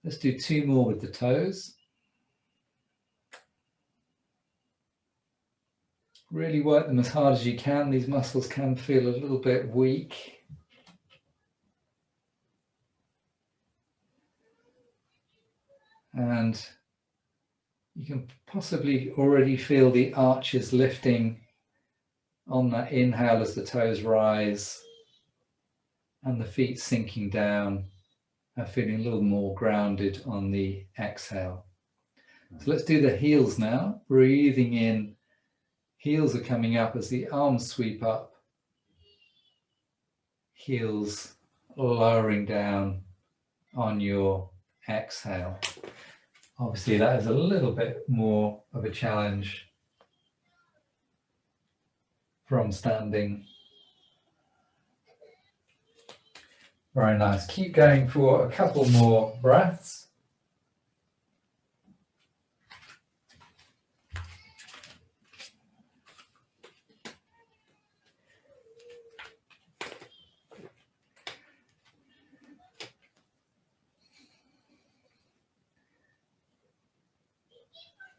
Let's do 2 more with the toes. Really work them as hard as you can. These muscles can feel a little bit weak. And you can possibly already feel the arches lifting on that inhale as the toes rise and the feet sinking down and feeling a little more grounded on the exhale. So let's do the heels now. Breathing in, heels are coming up as the arms sweep up. Heels lowering down on your exhale. Obviously that is a little bit more of a challenge from standing. Very nice. Keep going for a couple more breaths.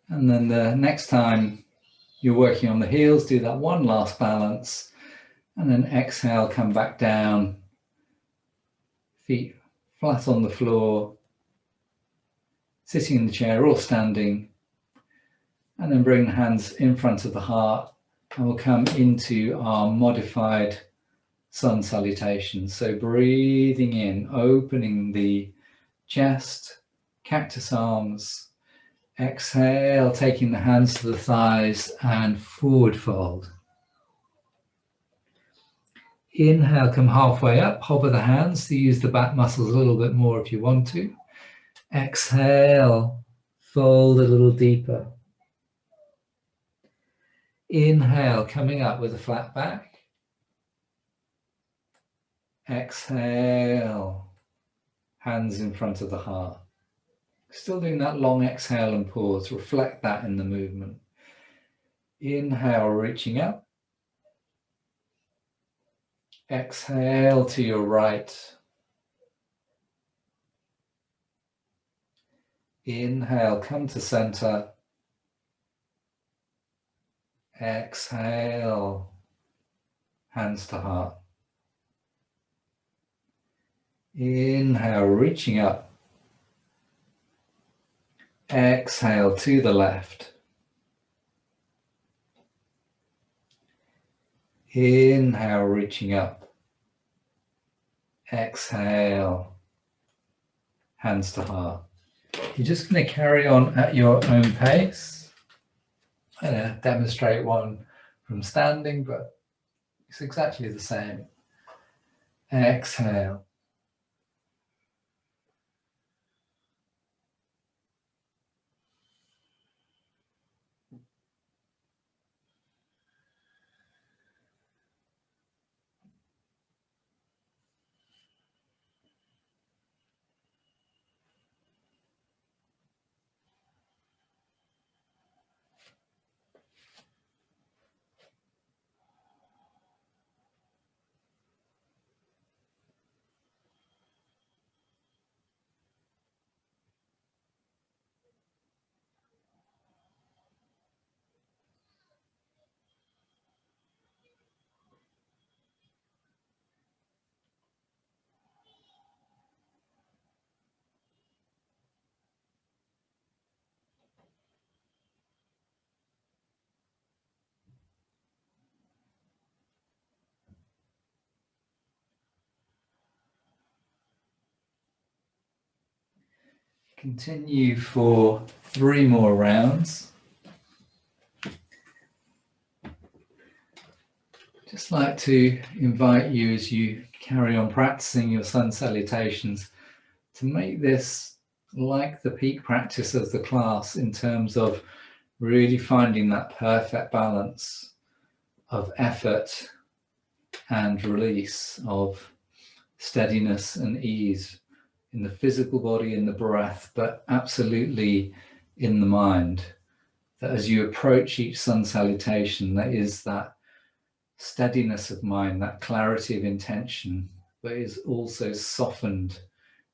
And then the next time you're working on the heels, do that one last balance and then exhale, come back down, feet flat on the floor, sitting in the chair or standing, and then bring the hands in front of the heart and we'll come into our modified sun salutation. So breathing in, opening the chest, cactus arms. Exhale, taking the hands to the thighs and forward fold. Inhale, come halfway up, hover the hands to use the back muscles a little bit more if you want to. Exhale, fold a little deeper. Inhale, coming up with a flat back. Exhale, hands in front of the heart. Still doing that long exhale and pause. Reflect that in the movement. Inhale, reaching up. Exhale to your right. Inhale, come to center. Exhale, hands to heart. Inhale, reaching up. Exhale to the left. Inhale, reaching up. Exhale, hands to heart. You're just going to carry on at your own pace. I'm going to demonstrate one from standing, but it's exactly the same. Exhale. Continue for 3 more rounds. Just like to invite you, as you carry on practicing your sun salutations, to make this like the peak practice of the class, in terms of really finding that perfect balance of effort and release, of steadiness and ease in the physical body, in the breath, but absolutely in the mind. That as you approach each sun salutation, there is that steadiness of mind, that clarity of intention, but is also softened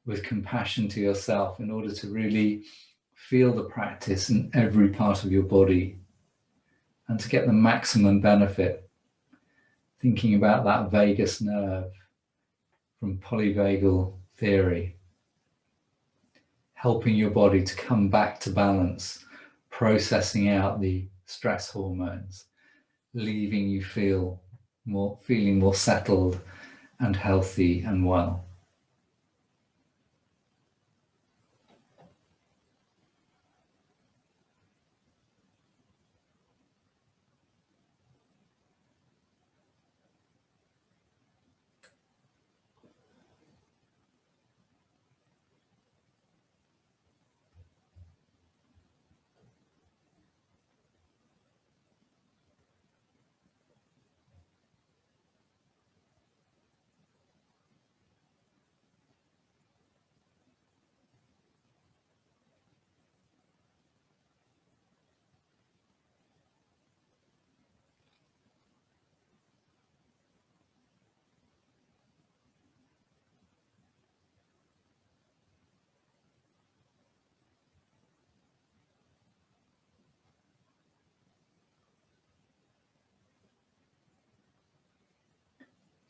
with compassion to yourself, in order to really feel the practice in every part of your body and to get the maximum benefit. Thinking about that vagus nerve from polyvagal theory, helping your body to come back to balance, processing out the stress hormones, leaving you feeling more settled and healthy and well.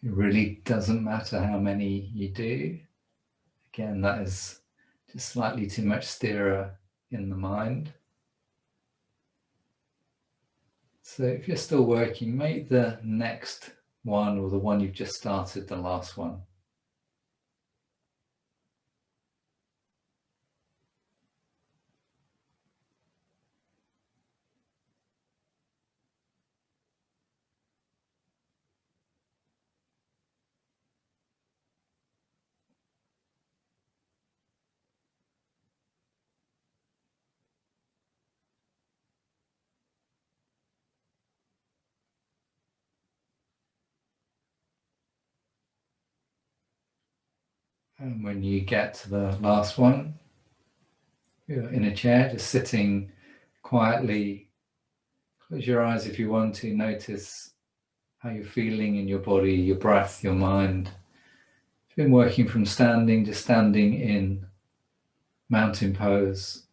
It really doesn't matter how many you do. Again, that is just slightly too much sthira in the mind. So if you're still working, make the next one, or the one you've just started, the last one. And when you get to the last one, you're in a chair, just sitting quietly. Close your eyes if you want to. Notice how you're feeling in your body, your breath, your mind. If you've been working from standing, just standing in mountain pose.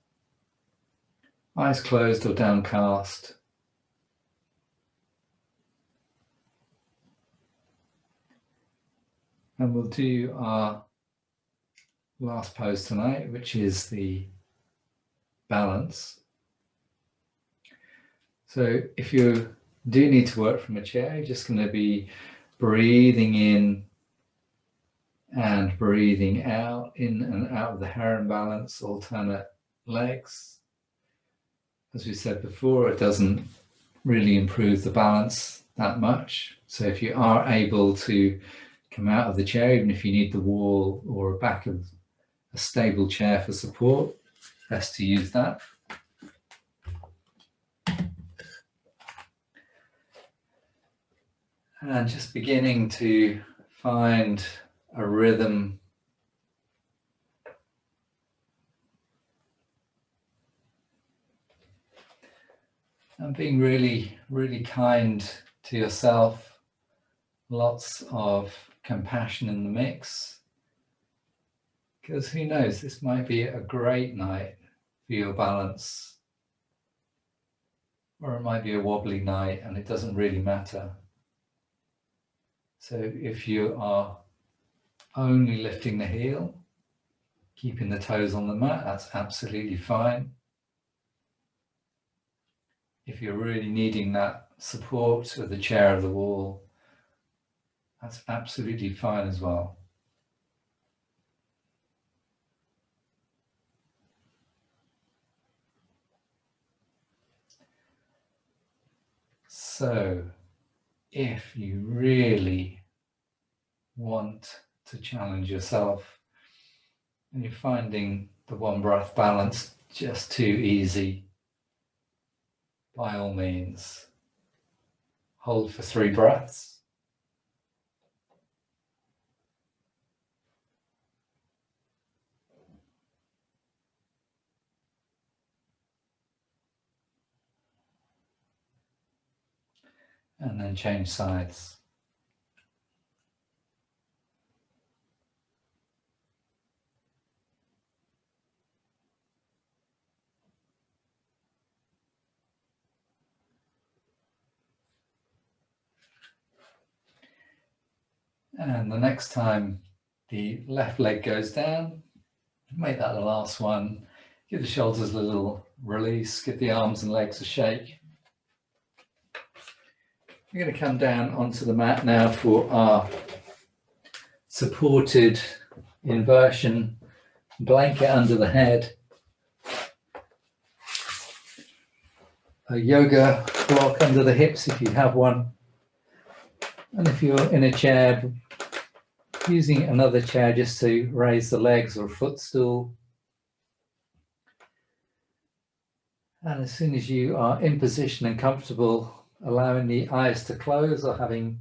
Eyes closed or downcast. And we'll do our last pose tonight, which is the balance. So if you do need to work from a chair, you're just going to be breathing in and breathing out, in and out of the heron balance, alternate legs. As we said before, it doesn't really improve the balance that much. So if you are able to come out of the chair, even if you need the wall or back of a stable chair for support, best to use that. And just beginning to find a rhythm and being really, really kind to yourself. Lots of compassion in the mix, because who knows, this might be a great night for your balance, or it might be a wobbly night and it doesn't really matter. So if you are only lifting the heel, keeping the toes on the mat, that's absolutely fine. If you're really needing that support of the chair or the wall, that's absolutely fine as well. So if you really want to challenge yourself and you're finding the one breath balance just too easy, by all means, hold for 3 breaths. And then change sides. And the next time the left leg goes down, make that the last one. Give the shoulders a little release, give the arms and legs a shake. We're going to come down onto the mat now for our supported inversion, blanket under the head, a yoga block under the hips if you have one, and if you're in a chair, using another chair just to raise the legs or a footstool. And as soon as you are in position and comfortable, allowing the eyes to close or having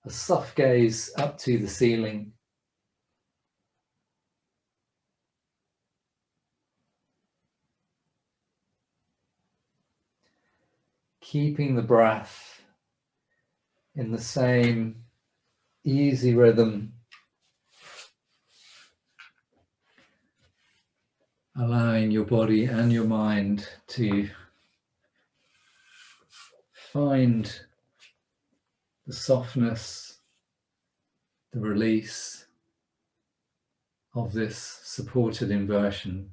a soft gaze up to the ceiling. Keeping the breath in the same easy rhythm, allowing your body and your mind to find the softness, the release of this supported inversion.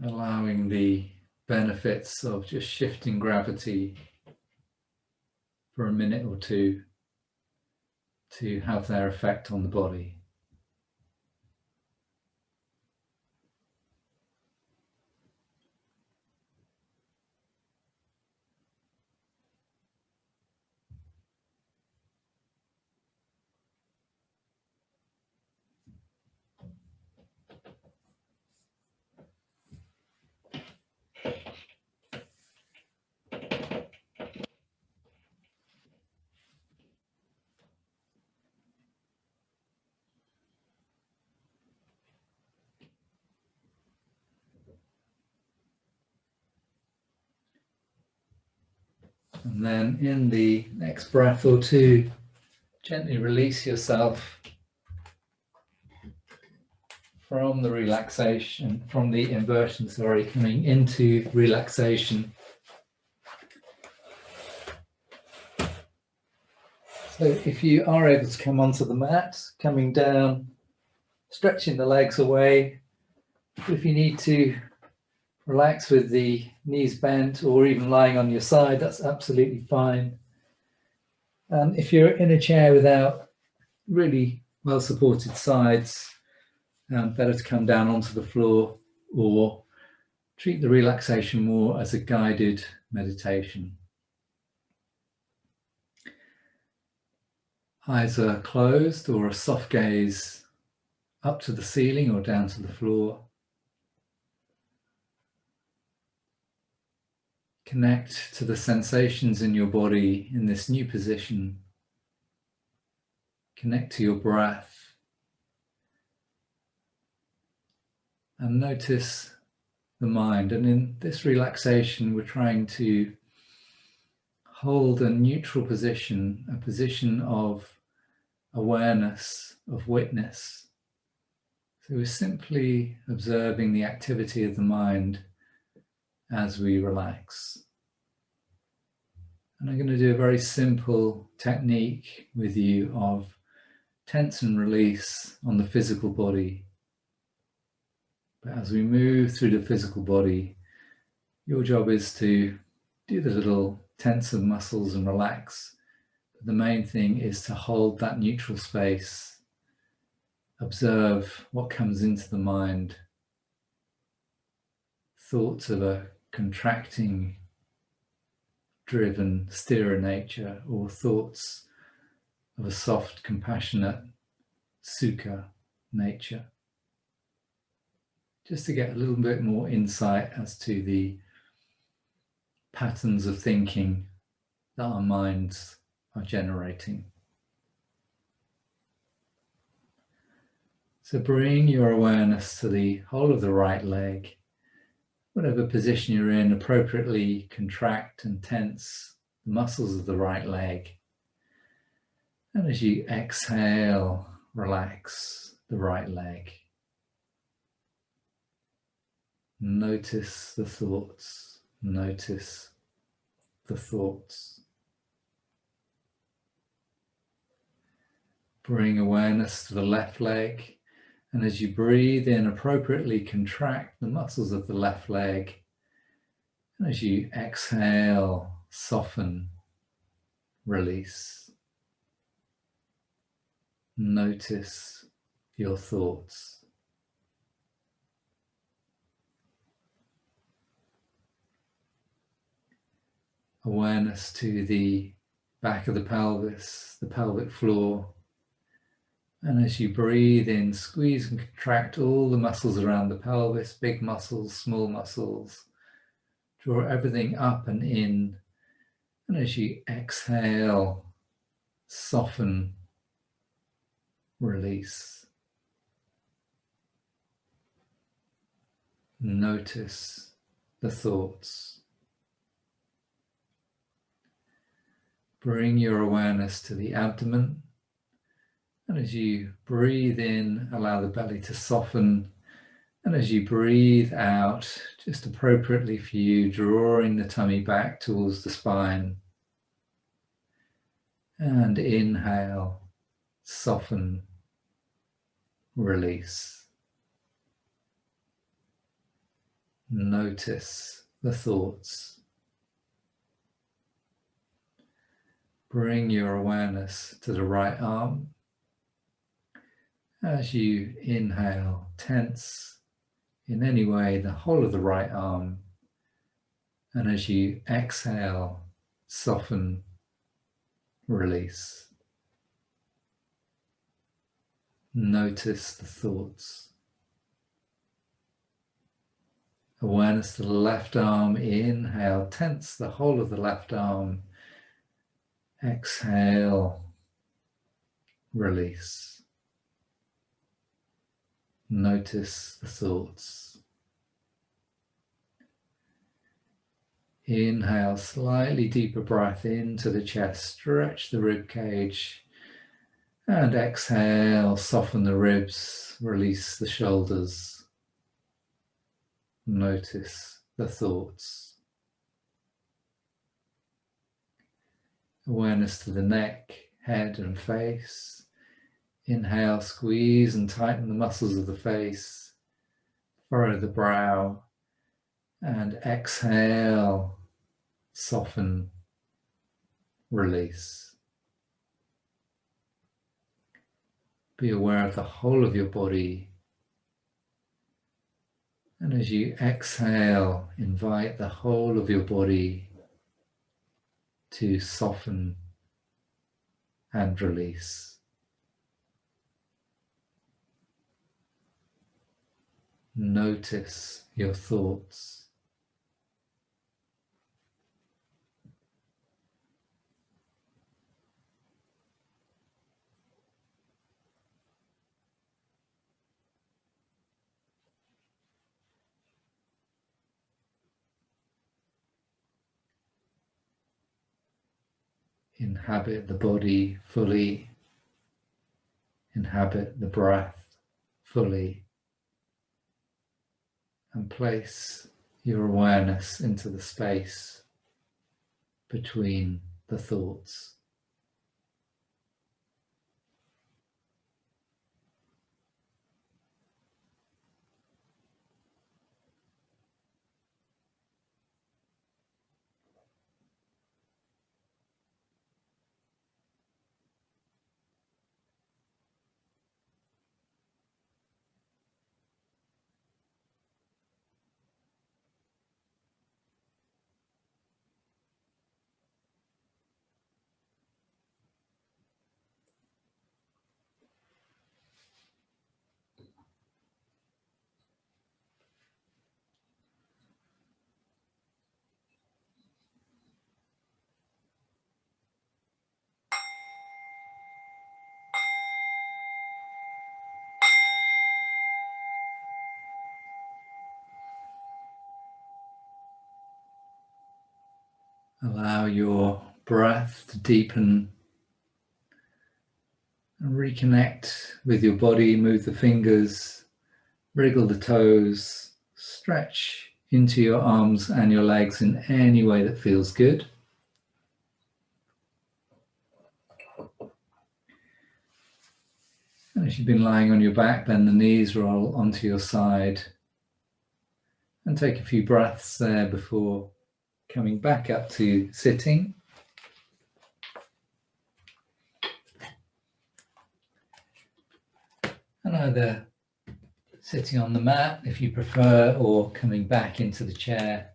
Allowing the benefits of just shifting gravity for a minute or two to have their effect on the body. And then in the next breath or two, gently release yourself from the relaxation, from the inversion, coming into relaxation. So if you are able to come onto the mat, coming down, stretching the legs away. If you need to relax with the knees bent or even lying on your side, that's absolutely fine. And if you're in a chair without really well supported sides, better to come down onto the floor or treat the relaxation more as a guided meditation. Eyes are closed or a soft gaze up to the ceiling or down to the floor. Connect to the sensations in your body in this new position. Connect to your breath. And notice the mind. And in this relaxation, we're trying to hold a neutral position, a position of awareness, of witness. So we're simply observing the activity of the mind as we relax. And I'm going to do a very simple technique with you of tense and release on the physical body. But as we move through the physical body, your job is to do the little tense of muscles and relax. But the main thing is to hold that neutral space, observe what comes into the mind, thoughts of a contracting, driven, Sthira nature, or thoughts of a soft, compassionate Sukha nature. Just to get a little bit more insight as to the patterns of thinking that our minds are generating. So bring your awareness to the whole of the right leg. Whatever position you're in, appropriately contract and tense the muscles of the right leg. And as you exhale, relax the right leg. Notice the thoughts. Notice the thoughts. Bring awareness to the left leg. And as you breathe in, appropriately contract the muscles of the left leg. And as you exhale, soften, release. Notice your thoughts. Awareness to the back of the pelvis, the pelvic floor. And as you breathe in, squeeze and contract all the muscles around the pelvis, big muscles, small muscles. Draw everything up and in. And as you exhale, soften, release. Notice the thoughts. Bring your awareness to the abdomen. And as you breathe in, allow the belly to soften. And as you breathe out, just appropriately for you, drawing the tummy back towards the spine. And inhale, soften, release. Notice the thoughts. Bring your awareness to the right arm. As you inhale, tense in any way the whole of the right arm. And as you exhale, soften, release. Notice the thoughts. Awareness to the left arm. Inhale, tense the whole of the left arm. Exhale, release. Notice the thoughts. Inhale, slightly deeper breath into the chest, stretch the rib cage, and exhale, soften the ribs, release the shoulders. Notice the thoughts. Awareness to the neck, head and face. Inhale, squeeze and tighten the muscles of the face. Furrow the brow. And exhale, soften, release. Be aware of the whole of your body. And as you exhale, invite the whole of your body to soften and release. Notice your thoughts. Inhabit the body fully. Inhabit the breath fully. And place your awareness into the space between the thoughts. Allow your breath to deepen and reconnect with your body. Move the fingers, wriggle the toes, stretch into your arms and your legs in any way that feels good. And as you've been lying on your back, bend the knees, roll onto your side, and take a few breaths there before coming back up to sitting. And either sitting on the mat if you prefer, or coming back into the chair.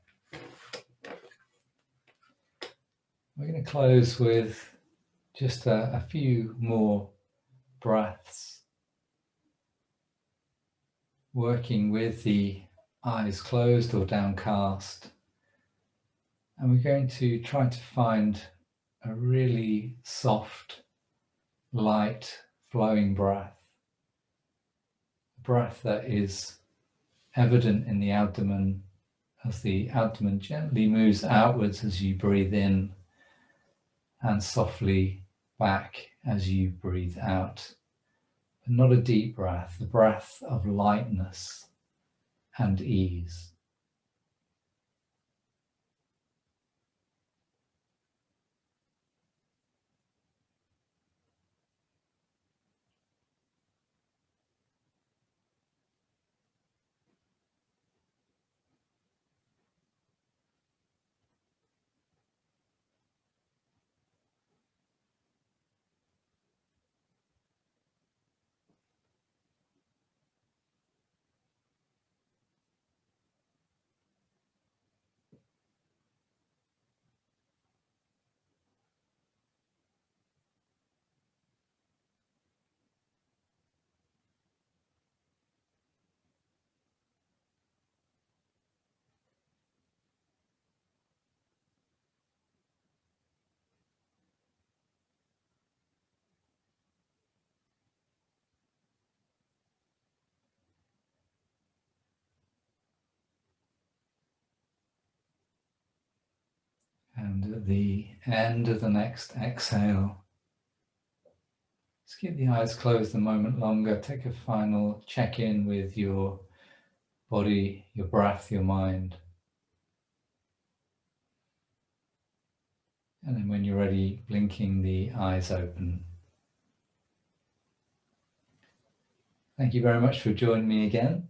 We're going to close with just a few more breaths, working with the eyes closed or downcast. And we're going to try to find a really soft, light, flowing breath. A breath that is evident in the abdomen as the abdomen gently moves outwards as you breathe in, and softly back as you breathe out. But not a deep breath, the breath of lightness and ease. And at the end of the next exhale, just keep the eyes closed a moment longer. Take a final check-in with your body, your breath, your mind. And then when you're ready, blinking the eyes open. Thank you very much for joining me again.